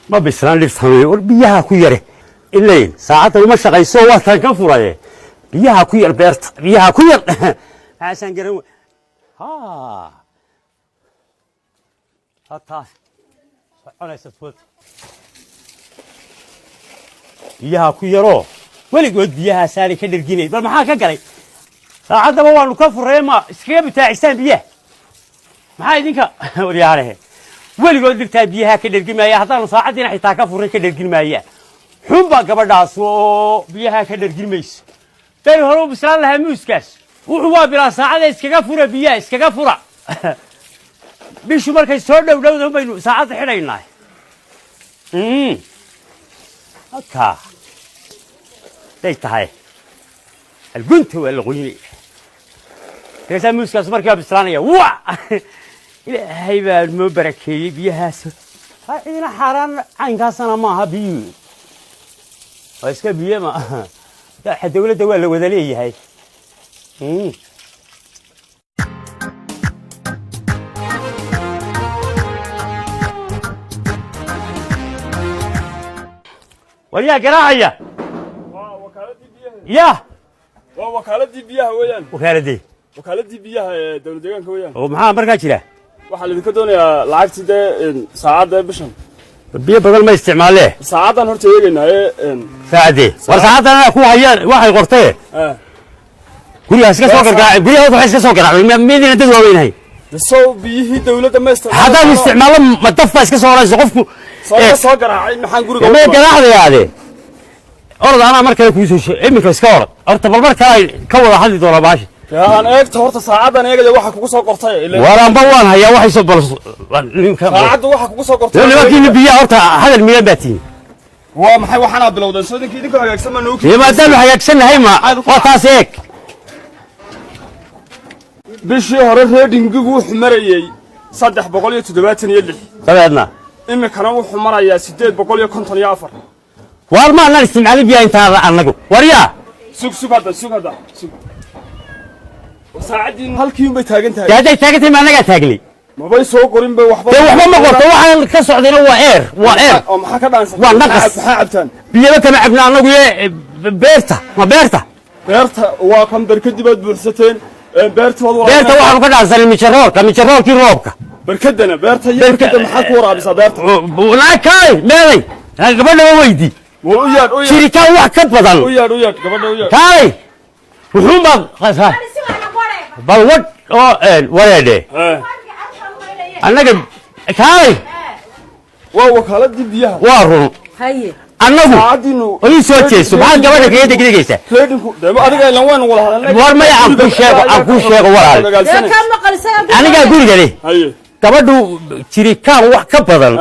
ما بيسران لي سامي وربيها كويره إلين ساعات المشق يسوى كفرة بيها كوير بيرت بيها كوير عشان قروا هات أنا سفوت بيها كويرو ولي قلت بيها سالي كل الجنيه بل ما حاجة قري ساعات ما هو كفرة ما سكيب بتاع إنسان بيه ما هاي ديك وري عليه ولي قلت بتاع بيها كل الجنيه هذا ساعات دينا حتى كفرة كل الجنيه حبا gabadhaas oo biyaha ka dhargilmayso tay hore u bislaan lahaa muuskaas wuxuu waa bilaa saacada iskaga fura biyaha iskaga fura bishu markay soo dhowdhowdo baynu saacada xidhaynaa haka tay tahay algunta wala qoyni kaysa muuskaas markaa bislaanaya waa ilaahay baa noo barakeeyay biyahaas ha idina xaraan caynkaasana maaha biyo واسكا بيه ما حتى ولد ولا وذليه هاي ويا قراعية وكالة بيه يا وكالة بيه ويان وكالة بيه دولة ديوان كويان ومعها مركز له waxaa la idinka doonayaa lacagtida saacada bishan biyo badan ma isticmaalee saacadan horta eegaynaa saacadii war saacadan ku hayaan waxay qortay gurigaas ka soo gargaacay gurigaas waxa iska soo gargaacay meedina dad waaweynay soo biyihii dawladda ma isticmaalo hadaan isticmaalo ma dafba iska soo raayso qofku soo garaacay maxaan guriga ma garaacdayaade orod ana markay ku soo iminka iska orod horta bal markaa ka wada hadli doona baashi aan eegto horta saacadan eegaya waxa kugu soo qortay waraanba waan hayaa waxay soo bal saacadu waxa kugu soo qortay laakiin biyo horta hadal miyan baatiin waa maxay waxana bilowday soo dinkii idinku hagaagsan ma nooki ma dal hagaagsanahay ma waa taas eeg bishii hore reedingigu wuxuu marayay 376 sabeedna imikana wuxuu marayaa 854 war ma aan isticmaalin biyo inta anagu wariya sug hada saacadin halkii bay taagan tahay jaaday taagtay ma anaga taagli ma bay soo qorin bay waxba ma qorto waxaan ka socdayna waa eer oo maxaa ka dhaansan waa naqas maxaa cabtaan biyo kama cabna anagu beerta beerta waa kan barkadii baad buuxsateen beerta waxaan ka dhaansanay mijaroolkii roobka barkadana beerta maxaa ku waraabisaa beerta walaakay meeday gabadha weydi u yaad shirikaan wax ka badan u yaad gabadha u yaad kay wuxuu ma qasa bal wad oo wareede annaga kay waa wakaaladii biyaha waa run haye annagu ay soo jeeso maxaa gabadha ka degdegaysa reedinku deemo adiga ilan waan wada hadalnay war ma aan ku sheego walaal aniga guriga leh haye gabadhu jirikaan wax ka badan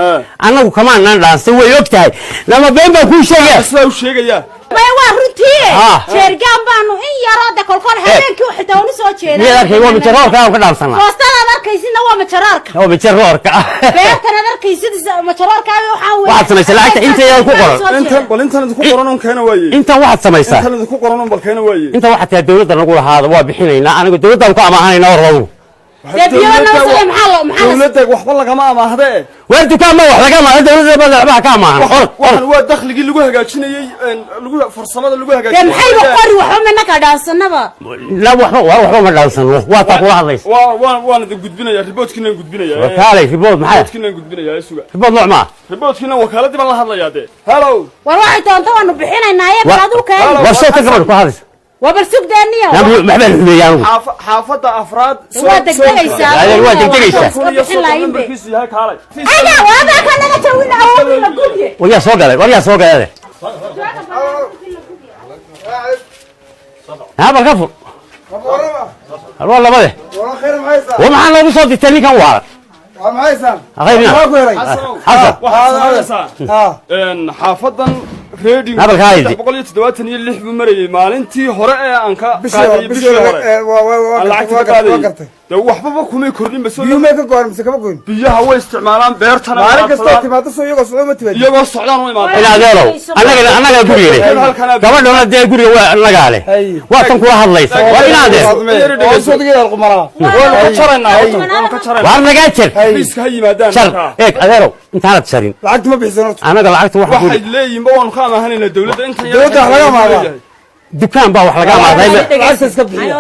annagu kama naan dhaansan way ogtahay lama been baa ku sheegaya ما يورنتيه شرقان بانو إن يراد كل هذين كيو حتى ونسوا شيء مين ذاك هو متجرارك أو كذا سنة وصلنا ذاك يصير هو متجرارك هو متجرارك بيتنا ذاك يصير متجرارك أو يحاول واحد سمع سلاحك أنت يا كوكورن أنت كوكورن كان ويا أنت واحد سمع سلاح أنت كوكورن كان ويا أنت واحد يا دولة نقول هذا واضحين أنا قلت دولة وكأما هاي نور دولتك waxba lagama amaahde weertu kama wax lagama dawladda baa kama waxan waa dakhligii lagu hagaajinayay lagu farsamada lagu hagaajinayay maxay qori waxa ma naga dhaansanaba la waxba ma dhaansano waa ta kula hadlaysa waan gudbinaya reportkiina gudbinaya kaalay report maxay reportkiina gudbinaya suga report nooc ma reportkiina wakaaladii baan la hadlayaa de hello war waxay doonto waanu bixinaynaa ayaga adu keen war soo tagad ku hadlaysa وبرسوق دانية ما بين المياه حافظة أفراد وادك تجيسا وادك تجيسا أنا وهذا كان أنا توينا أول ما قلت ويا سوق هذا هذا الكفر والله ما ده ومعنا لو بصوت التاني كان وارد ومعيسان حسن حافظا ريدينج هذا الخايدي بقول يتدواتني اللي حب مري مالنتي هراء أنك قاعد بشيء هراء waxbaba kumay kordhin bas biyuhu may ka go'an mise kama goyn biyaha way isticmaalaan beertana maalin kastoo timaado soo iyagoo socdo ma timaado iyagoo socdaan u imaadaan ila adeerow annaga guriga gabadhana dee guriga waa annagaa leh waa tan kula hadlaysa waa in adeer oo sodigeeda alqumaraa waan ka jaraynaa waar nagaa jar iska ha yimaadaan jar eeg adeerow intaanad jarin lacagta ma bixisan horta annaga lacagta waxay leeyihiin ba waanu ka amaahanayna dawladda inta dawladda wax laga amaadaa dukaan baa wax laga amaaday lacagta iska bixiya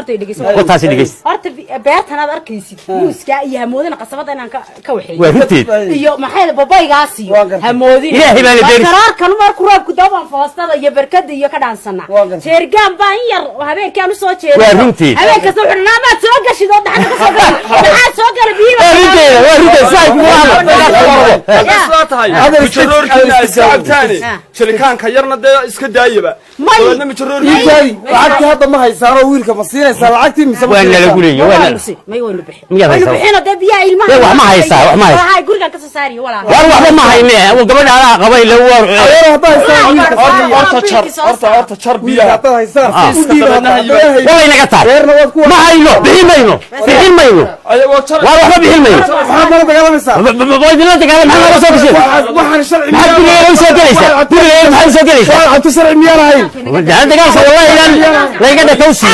wataasi dhegeysta horta beertan aad arkaysid muuska iyo hamoodina qasabada inaan ka waxeeyo waa runteed iyo maxay babaygaas iyo hamoodina ilaahay baa la beeri qaraarkan marku roobku dawaan foostada iyo barkada iyo ka dhaansana jeergaan baa in yar habeenkan u soo jeedo waa runteed habeenka soo xirnaama soo gashido dhaxal ka soo gal dhaxal soo gal biyo waa runteed saay ku shirikaanka yarna dee iska daayaba may lacagtii hadda ma haysaanoo wiilka ma siinaysaa lacagtii mise waa nala guleeyo waa nala may waynu bixin miyaa haysaa bixin oo biyo ilmaha wax ma haysaa wax ma haysaa waxa guriga ka soo saariyo walaa war waxba ma hayne gabadha ala qabay la war hadda haysaan wiilka horta jar biyaha hadda haysaan way naga tahay reerna waad ku ma hayno bixin mayno ayagoo jar war waxba bixin mayno maxaad nala dagaalamaysaa boydina dagaal maxaa laga soo gashay waxaan sharci maxaad guriga u soo galaysaa guriga maxaa soo galaysaa cabdi sharci miyaan ahayn dagaal dagaal wallahi idan laga dhakawsi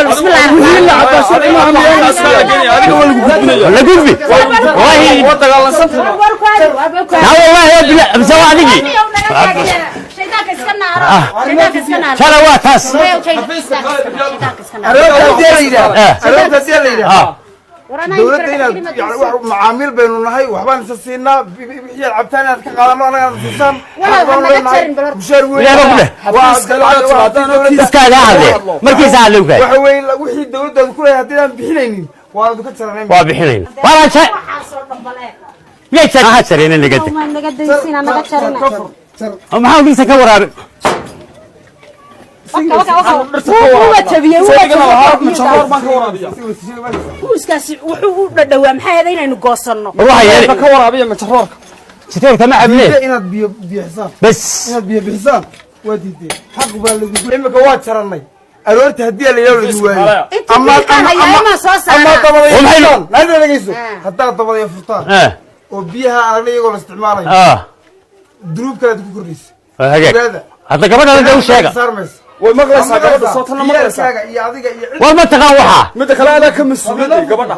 bismillah la gudbi wallahi waa dagaalansantahay والله يا ابن مسوى دقي شيطانك اسكننا شيطانك اسكننا ترى واتاس dawladda inaad yani wax macaamiil baynu nahay waxbaan isa siinaa wixii cabtaan inaad ka qaadano anaga aad siisaan mushaar iskaaga hadle markiisa hadle ugaay waxa weeye wixii dawladdaadu ku leeyahay haddii aan bixinaynin waanu ka jaranayn waa bixinayna waa shay yay jar ha jareen naga tag naga daysiina naga jarina maxaa dhisa ka waraabe muuskaasi wuxuu u dhadhawaa maxay ahayd inaynu goosanno ka waraabiya majaroorka jitoorka ma cabne inaad biyo bixisaan bas inaad biyo bixisaan waa diideen xaq baa lagu imika waa jarannay aroorta haddii la yidhaahdo lagu waayo ama dhegeyso haddaad dabadaya furtaan oo biyaha aragna iyagoo la isticmaalayo dunuub kalead ku kordhaysa hadda gabadha u sheega way maqlaysaa gabadha sootana maqlaysaa iyo adiga iyo war ma taqaan waxa midda kale adaa ka mas-uuliyay gabadha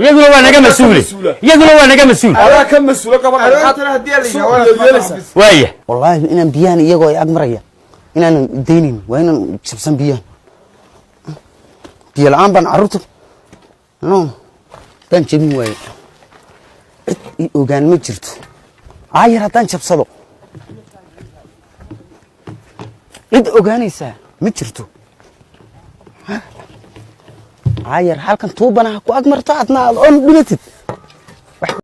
iyaduna waa naga mas-uul adaa ka mas-uula gabadha aroortana haddii la yidhaahdo waaya wallaahi inaan biyahan iyagoo ay ag maraya inaanan daynin waa inaan jabsan biyahan biyo la-aan baan carruurta no haddaan jabin waaye cid i ogaan ma jirto aayar haddaan jabsado cid ogaanaysaa ma jirto aayar halkan tuubana ha ku ag marto adna aad oon dhimatid